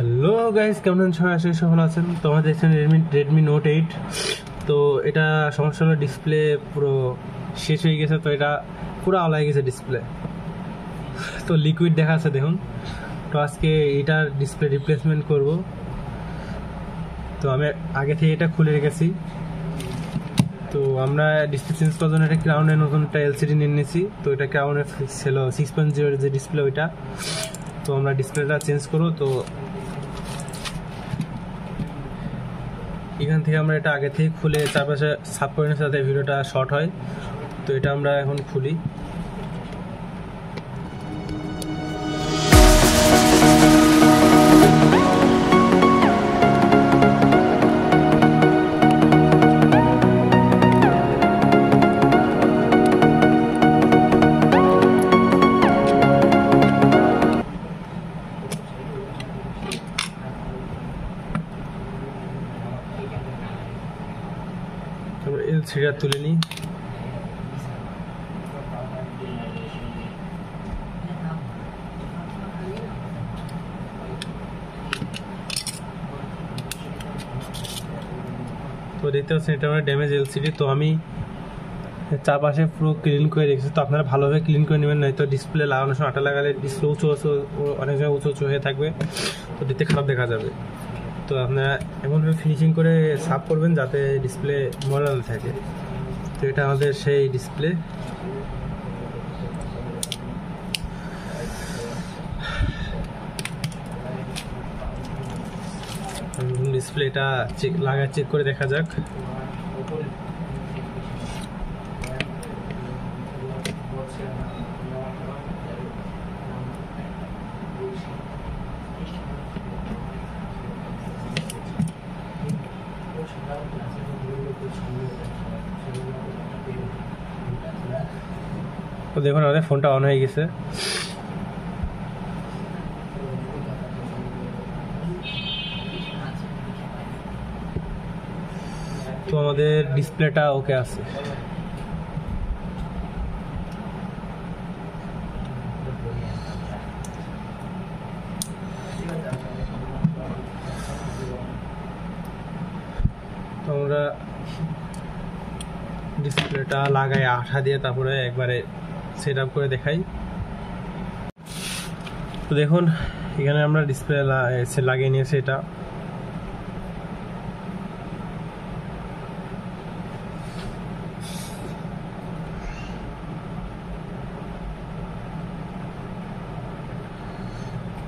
Hello guys, কেমন আছেন সবাই? আশা করি সফল আছেন। তো আমাদের দেখছেন রেডমি নোট 8। তো এটা সমস্যা হলো ডিসপ্লে পুরো শেষ হয়ে গেছে। তো এটা পুরো আলাদা গেছে ডিসপ্লে, তো লিকুইড দেখা আছে দেখুন। তো আজকে এটার ডিসপ্লে রিপ্লেসমেন্ট করব। তো আমি আগে থেকে এটা খুলে রেখেছি। তো আমরা ডিসপ্লে চেঞ্জ করার জন্য এটা ক্রাউনের নতুন একটা এলসিডি নিয়ে নিয়েছি। তো এটা ক্রাউনের ছিল 6.0 যে ডিসপ্লে ওইটা। তো আমরা ডিসপ্লেটা চেঞ্জ করবো। তো এখান থেকে আমরা এটা আগে থেকে খুলে চারপাশে সাফ করে নিয়ে সাথে ভিডিওটা শর্ট হয়। তো এটা আমরা এখন খুলি। তারপর এলসিডিটা তুলে নিই। তো দেখতে পাচ্ছেন এটা আমার ড্যামেজ এলসিডি। তো আমি চারপাশে পুরো ক্লিন করে রেখেছি। তো আপনারা ভালোভাবে ক্লিন করে নেবেন, নয়তো ডিসপ্লে লাগানোর সময় আটা লাগালে ডিসপ্লে উঁচু অনেক জায়গায় উঁচু হয়ে থাকবে। তো দেখতে খারাপ দেখা যাবে। তো আপনারা এমনভাবে ফিনিশিং করে সাফ করবেন যাতে ডিসপ্লে ময়লা না থাকে। তো এটা আমাদের সেই ডিসপ্লে। ডিসপ্লেটা চেক করে দেখা যাক। তো দেখুন আমাদের ফোনটা অন হয়ে গেছে। তো আমাদের ডিসপ্লেটা ওকে আছে। তো আমরা ডিসপ্লেটা লাগাই আঠা দিয়ে, তারপরে একবারে সেট আপ করে দেখাই। তো দেখুন এখানে আমরা ডিসপ্লে লাগিয়ে নিয়েছি এটা।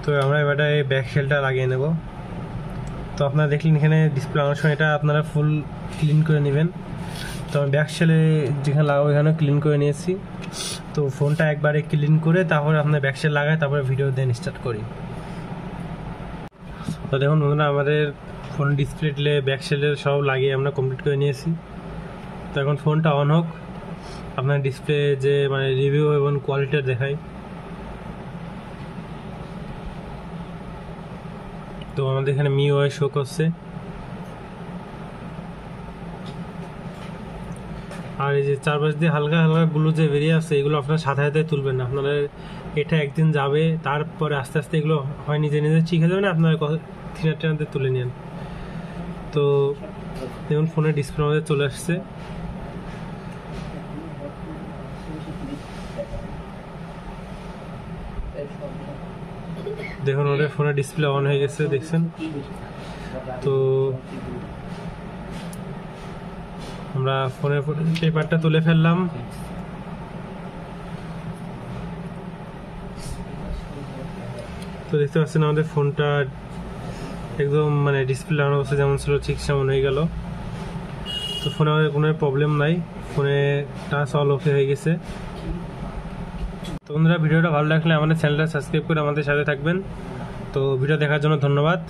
তো আমরা এবারে ব্যাক শেলটা লাগিয়ে নেব। তো আপনারা দেখলেন এখানে ডিসপ্লে লাগানোর সময় এটা আপনারা ফুল ক্লিন করে নেবেন। তো আমি ব্যাক শেলে যেখানে লাগাবো এখানে ক্লিন করে নিয়েছি। তো ফোনটা একবারে ক্লিন করে তারপরে আপনার ব্যাক শেল লাগায় তারপরে ভিডিও দেন স্টার্ট করি। তো দেখুন বন্ধুরা, আমাদের ফোন ডিসপ্লে ব্যাক শেলের সব লাগিয়ে আমরা কমপ্লিট করে নিয়েছি। তো এখন ফোনটা অন হোক, আপনার ডিসপ্লে যে মানে রিভিউ এবং কোয়ালিটিটা দেখাই। তো আমাদের এখানে MIUI শো করছে। আর এই যে চারপাশ দিয়ে হালকা হালকা গুলো যে বেরিয়ে আসছে, এগুলো আপনার সাথে সাথে তুলবেন না। আপনারা এটা একদিন যাবে, তারপরে আস্তে আস্তে এগুলো হয় নিজে নিজে ঠিক হয়ে যাবে না, আপনারা থিনাতে তুলে নেন। তো দেখুন ফোনের ডিসপ্লে আমাদের চলে আসছে। দেখুন ওদের ফোনের ডিসপ্লে অন হয়ে গেছে, দেখছেন? তো আমরা ফোনের পেপারটা তুলে ফেললাম। তো দেখতে পাচ্ছেন আমাদের ফোনটা একদম মানে ডিসপ্লে লাগানো অবস্থা যেমন ছিল ঠিক সেমন হয়ে গেল। তো ফোনে আমাদের কোনো প্রবলেম নাই, ফোনে টাচ অল ওকে হয়ে গেছে। তো বন্ধুরা, ভিডিওটা ভালো লাগলে আমাদের চ্যানেলটা সাবস্ক্রাইব করে আমাদের সাথে থাকবেন। তো ভিডিও দেখার জন্য ধন্যবাদ।